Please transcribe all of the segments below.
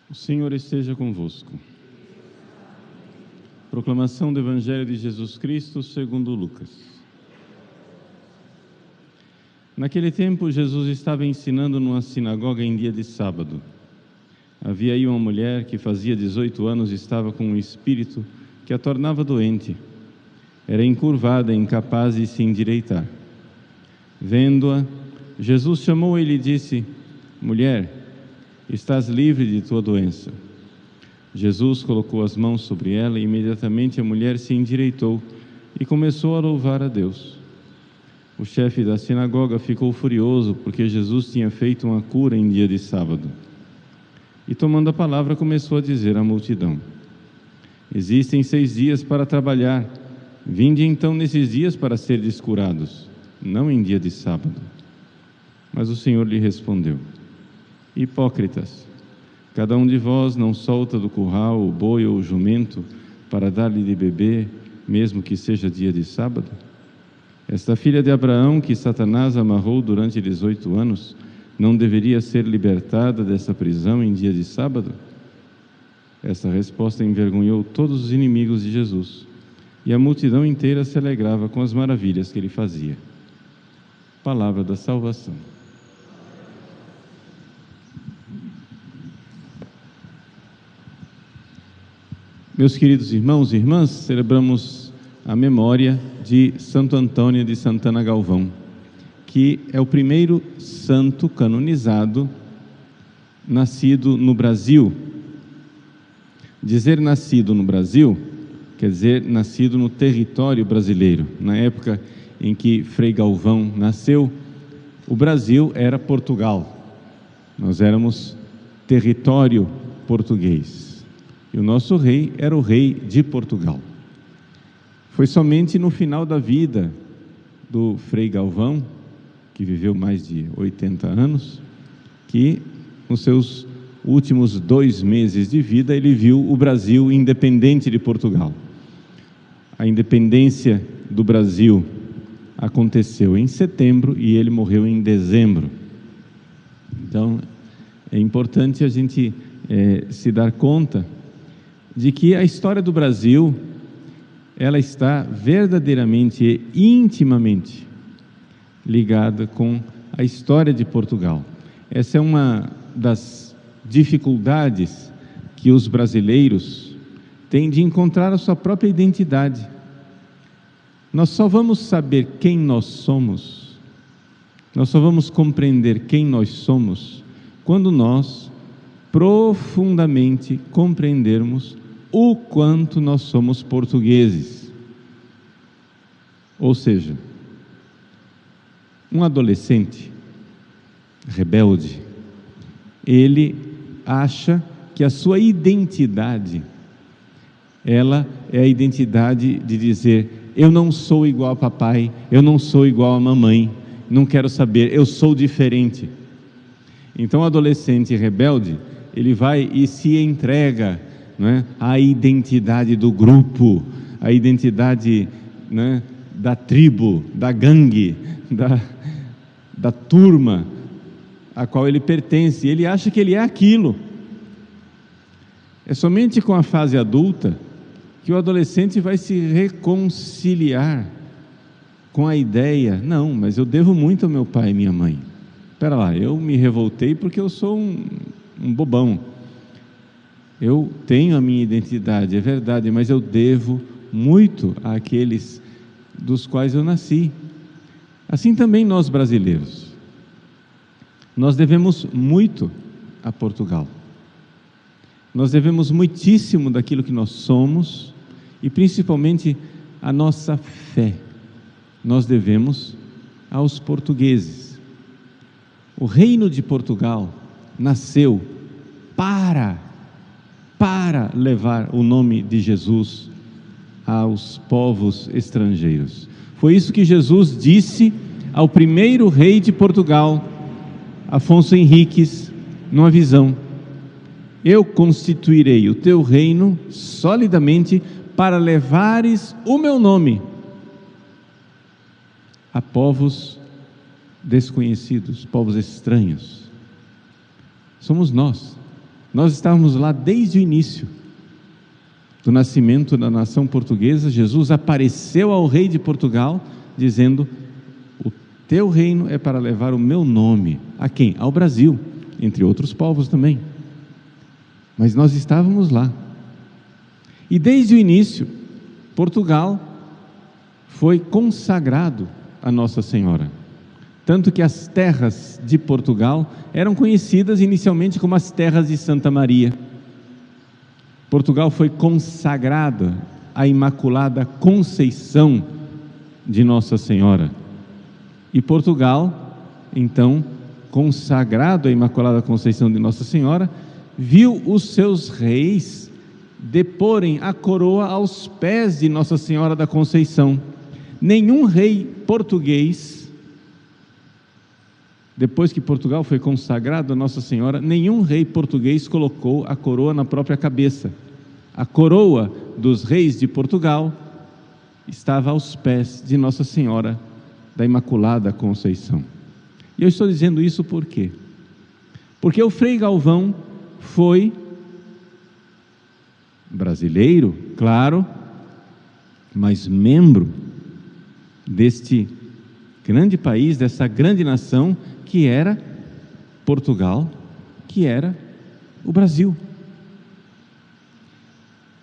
O Senhor esteja convosco. Proclamação do Evangelho de Jesus Cristo segundo Lucas. Naquele tempo, Jesus estava ensinando numa sinagoga em dia de sábado. Havia aí uma mulher que fazia 18 anos e estava com um espírito que a tornava doente. Era encurvada e incapaz de se endireitar. Vendo-a, Jesus chamou-a e lhe disse: Mulher, estás livre de tua doença. Jesus colocou as mãos sobre ela e imediatamente a mulher se endireitou e começou a louvar a Deus. O chefe da sinagoga ficou furioso porque Jesus tinha feito uma cura em dia de sábado. E tomando a palavra começou a dizer à multidão: Existem 6 dias para trabalhar. Vinde então nesses dias para serdes curados, não em dia de sábado. Mas o Senhor lhe respondeu: Hipócritas, cada um de vós não solta do curral o boi ou o jumento para dar-lhe de beber, mesmo que seja dia de sábado? Esta filha de Abraão, que Satanás amarrou durante 18 anos, não deveria ser libertada dessa prisão em dia de sábado? Esta resposta envergonhou todos os inimigos de Jesus, e a multidão inteira se alegrava com as maravilhas que ele fazia. Palavra da salvação. Meus queridos irmãos e irmãs, celebramos a memória de Santo Antônio de Santana Galvão, que é o primeiro santo canonizado nascido no Brasil. Dizer nascido no Brasil quer dizer nascido no território brasileiro. Na época em que Frei Galvão nasceu, o Brasil era Portugal. Nós éramos território português. E o nosso rei era o rei de Portugal. Foi somente no final da vida do Frei Galvão, que viveu mais de 80 anos, que nos seus últimos 2 meses de vida ele viu o Brasil independente de Portugal. A independência do Brasil aconteceu em setembro e ele morreu em dezembro. Então, é importante a gente se dar conta de que a história do Brasil, ela está verdadeiramente e intimamente ligada com a história de Portugal. Essa é uma das dificuldades que os brasileiros têm de encontrar a sua própria identidade. Nós só vamos saber quem nós somos, nós só vamos compreender quem nós somos quando nós profundamente compreendermos o quanto nós somos portugueses. Ou seja, um adolescente rebelde, ele acha que a sua identidade, ela é a identidade de dizer: eu não sou igual a papai, eu não sou igual a mamãe, não quero saber, eu sou diferente. Então o adolescente rebelde, ele vai e se entrega, né, à identidade do grupo, à identidade, né, da tribo, da gangue, da turma a qual ele pertence. Ele acha que ele é aquilo. É somente com a fase adulta que o adolescente vai se reconciliar com a ideia: não, mas eu devo muito ao meu pai e minha mãe. Espera lá, eu me revoltei porque eu sou um bobão. Eu tenho a minha identidade, é verdade, mas eu devo muito àqueles dos quais eu nasci. Assim também nós brasileiros. Nós devemos muito a Portugal. Nós devemos muitíssimo daquilo que nós somos e principalmente a nossa fé. Nós devemos aos portugueses. O reino de Portugal nasceu para levar o nome de Jesus aos povos estrangeiros. Foi isso que Jesus disse ao primeiro rei de Portugal, Afonso Henriques, numa visão: eu constituirei o teu reino solidamente para levares o meu nome a povos desconhecidos, povos estranhos. Somos nós. Nós estávamos lá desde o início do nascimento da nação portuguesa. Jesus apareceu ao rei de Portugal, dizendo: o teu reino é para levar o meu nome. A quem? Ao Brasil, entre outros povos também. Mas nós estávamos lá. E desde o início, Portugal foi consagrado a Nossa Senhora. Tanto que as terras de Portugal eram conhecidas inicialmente como as terras de Santa Maria. Portugal foi consagrada à Imaculada Conceição de Nossa Senhora. E Portugal, então, consagrado à Imaculada Conceição de Nossa Senhora, viu os seus reis deporem a coroa aos pés de Nossa Senhora da Conceição. Nenhum rei português, depois que Portugal foi consagrado a Nossa Senhora, nenhum rei português colocou a coroa na própria cabeça. A coroa dos reis de Portugal estava aos pés de Nossa Senhora da Imaculada Conceição. E eu estou dizendo isso por quê? Porque o Frei Galvão foi brasileiro, claro, mas membro deste grande país, dessa grande nação que era Portugal, que era o Brasil,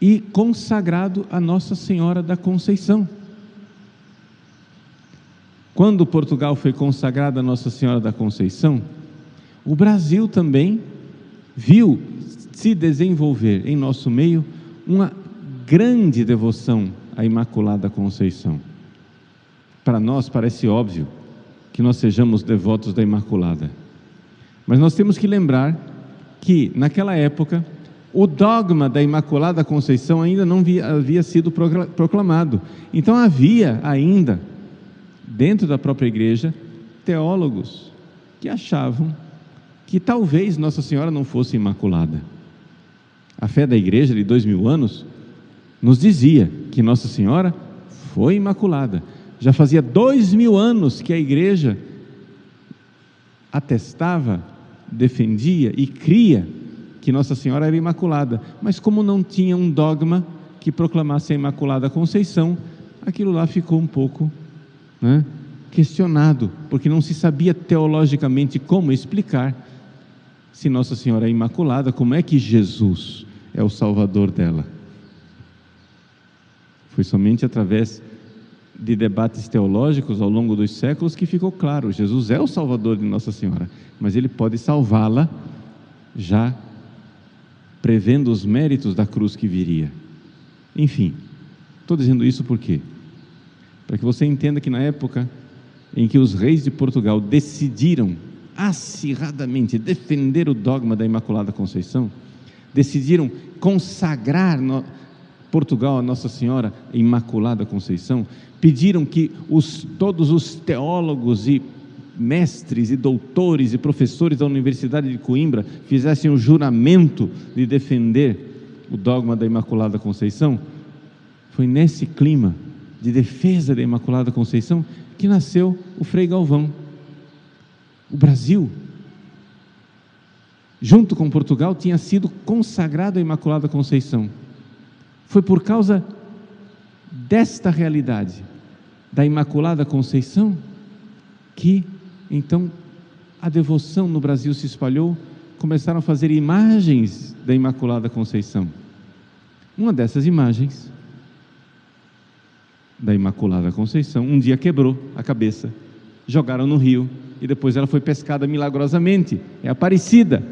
e consagrado a Nossa Senhora da Conceição. Quando Portugal foi consagrado a Nossa Senhora da Conceição, o Brasil também viu se desenvolver em nosso meio uma grande devoção à Imaculada Conceição. Para nós parece óbvio que nós sejamos devotos da Imaculada, mas nós temos que lembrar que naquela época o dogma da Imaculada Conceição ainda não havia sido proclamado. Então havia ainda, dentro da própria igreja, teólogos que achavam que talvez Nossa Senhora não fosse imaculada. A fé da igreja de 2000 anos nos dizia que Nossa Senhora foi imaculada. Já fazia 2000 anos que a igreja atestava, defendia e cria que Nossa Senhora era imaculada, mas como não tinha um dogma que proclamasse a Imaculada Conceição, aquilo lá ficou um pouco, questionado, porque não se sabia teologicamente como explicar. Se Nossa Senhora é imaculada, como é que Jesus é o Salvador dela? Foi somente através de debates teológicos ao longo dos séculos que ficou claro: Jesus é o Salvador de Nossa Senhora, mas Ele pode salvá-la já prevendo os méritos da cruz que viria. Enfim, estou dizendo isso por quê? Para que você entenda que na época em que os reis de Portugal decidiram acirradamente defender o dogma da Imaculada Conceição, decidiram consagrar Portugal a Nossa Senhora Imaculada Conceição, pediram que todos os teólogos e mestres e doutores e professores da Universidade de Coimbra fizessem um juramento de defender o dogma da Imaculada Conceição. Foi nesse clima de defesa da Imaculada Conceição que nasceu o Frei Galvão. O Brasil, junto com Portugal, tinha sido consagrado à Imaculada Conceição. Foi por causa desta realidade da Imaculada Conceição que então a devoção no Brasil se espalhou. Começaram a fazer imagens da Imaculada Conceição. Uma dessas imagens da Imaculada Conceição um dia quebrou a cabeça, jogaram no rio e depois ela foi pescada milagrosamente. É Aparecida.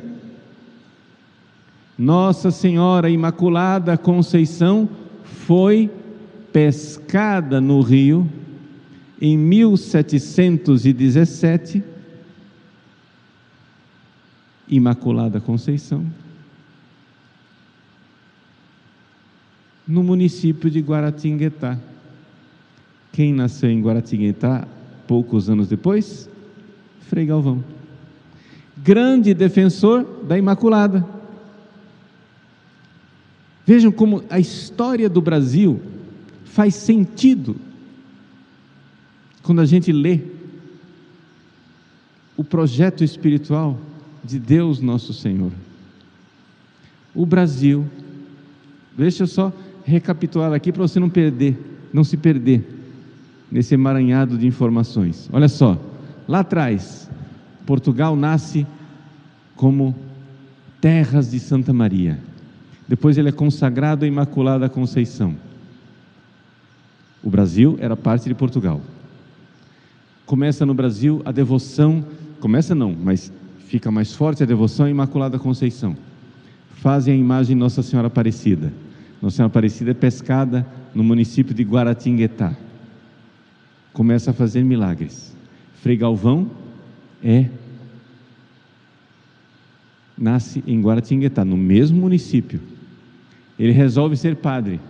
Nossa Senhora Imaculada Conceição foi pescada no rio em 1717, Imaculada Conceição, no município de Guaratinguetá. Quem nasceu em Guaratinguetá poucos anos depois? Frei Galvão, grande defensor da Imaculada. Vejam como a história do Brasil faz sentido quando a gente lê o projeto espiritual de Deus Nosso Senhor. o Brasil, deixa eu só recapitular aqui para você não se perder nesse emaranhado de informações. Olha só, lá atrás, Portugal nasce como Terras de Santa Maria. Depois ele é consagrado à Imaculada Conceição. O Brasil era parte de Portugal. Começa no Brasil a devoção, começa não, mas fica mais forte a devoção à Imaculada Conceição. Fazem a imagem de Nossa Senhora Aparecida. Nossa Senhora Aparecida é pescada no município de Guaratinguetá. Começa a fazer milagres. Frei Galvão nasce em Guaratinguetá, no mesmo município. Ele resolve ser padre.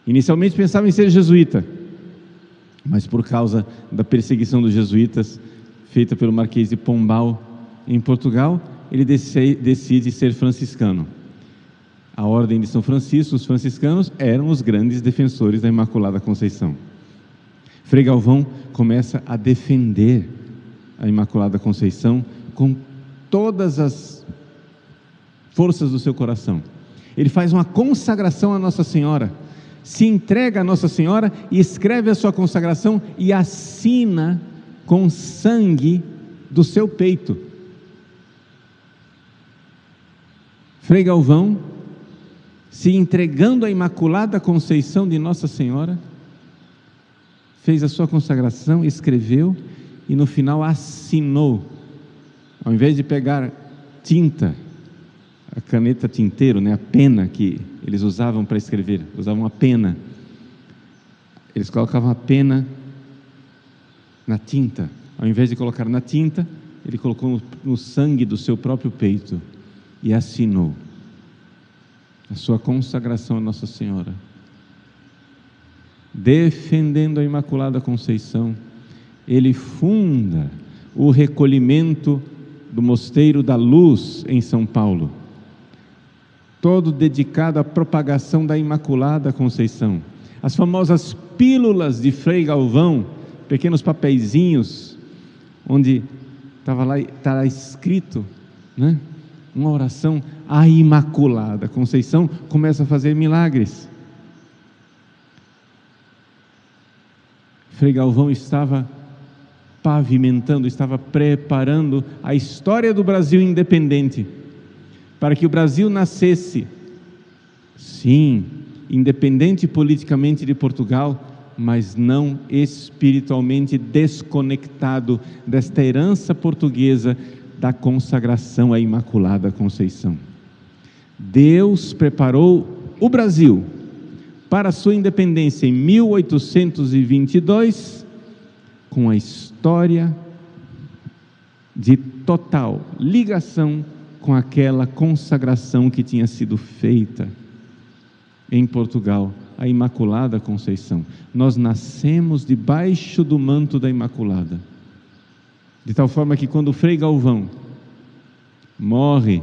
Inicialmente pensava em ser jesuíta, mas por causa da perseguição dos jesuítas feita pelo Marquês de Pombal em Portugal, ele decide ser franciscano. A ordem de São Francisco, os franciscanos, eram os grandes defensores da Imaculada Conceição. Frei Galvão começa a defender a Imaculada Conceição com todas as forças do seu coração. Ele faz uma consagração a Nossa Senhora, se entrega a Nossa Senhora e escreve a sua consagração e assina com sangue do seu peito. Frei Galvão, se entregando à Imaculada Conceição de Nossa Senhora, fez a sua consagração, escreveu e no final assinou. Ao invés de pegar tinta, a caneta tinteiro, a pena que eles usavam para escrever, usavam a pena. Eles colocavam a pena na tinta. Ao invés de colocar na tinta, ele colocou no sangue do seu próprio peito e assinou a sua consagração a Nossa Senhora. Defendendo a Imaculada Conceição, ele funda o recolhimento do Mosteiro da Luz em São Paulo, todo dedicado à propagação da Imaculada Conceição. As famosas pílulas de Frei Galvão, pequenos papeizinhos, onde está lá escrito, uma oração à Imaculada Conceição, começa a fazer milagres. Frei Galvão estava pavimentando, estava preparando a história do Brasil independente, para que o Brasil nascesse, sim, independente politicamente de Portugal, mas não espiritualmente desconectado desta herança portuguesa da consagração à Imaculada Conceição. Deus preparou o Brasil para a sua independência em 1822, com a história de total ligação com aquela consagração que tinha sido feita em Portugal, a Imaculada Conceição. Nós nascemos debaixo do manto da Imaculada, de tal forma que quando o Frei Galvão morre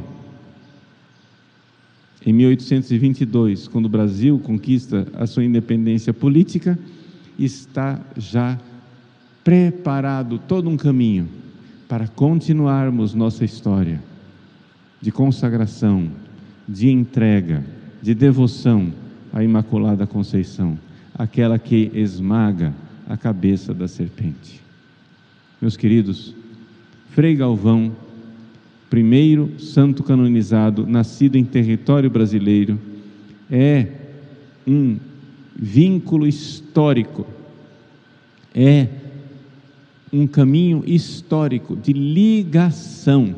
em 1822, quando o Brasil conquista a sua independência política, está já preparado todo um caminho para continuarmos nossa história de consagração, de entrega, de devoção à Imaculada Conceição, aquela que esmaga a cabeça da serpente. Meus queridos, Frei Galvão, primeiro santo canonizado, nascido em território brasileiro, é um vínculo histórico, é um caminho histórico de ligação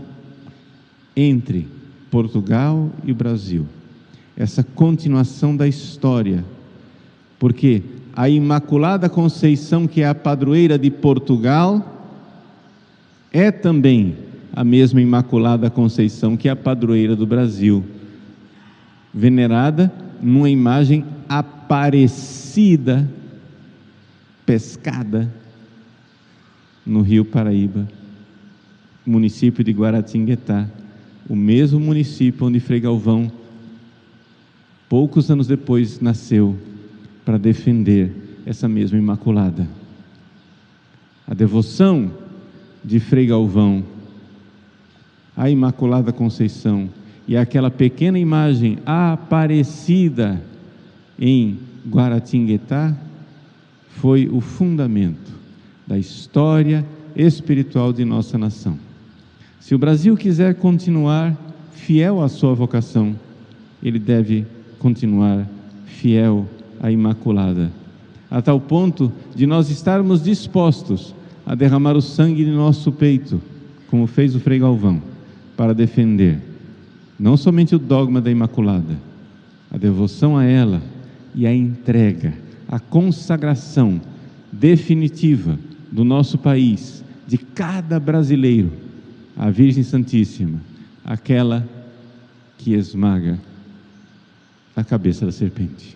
entre Portugal e o Brasil, essa continuação da história, porque a Imaculada Conceição, que é a padroeira de Portugal, é também a mesma Imaculada Conceição que é a padroeira do Brasil, venerada numa imagem aparecida, pescada no Rio Paraíba, município de Guaratinguetá, o mesmo município onde Frei Galvão, poucos anos depois, nasceu para defender essa mesma Imaculada. A devoção de Frei Galvão à Imaculada Conceição e aquela pequena imagem aparecida em Guaratinguetá foi o fundamento da história espiritual de nossa nação. Se o Brasil quiser continuar fiel à sua vocação, ele deve continuar fiel à Imaculada, a tal ponto de nós estarmos dispostos a derramar o sangue de nosso peito, como fez o Frei Galvão, para defender não somente o dogma da Imaculada, a devoção a ela e a entrega, a consagração definitiva do nosso país, de cada brasileiro, à Virgem Santíssima, aquela que esmaga a cabeça da serpente.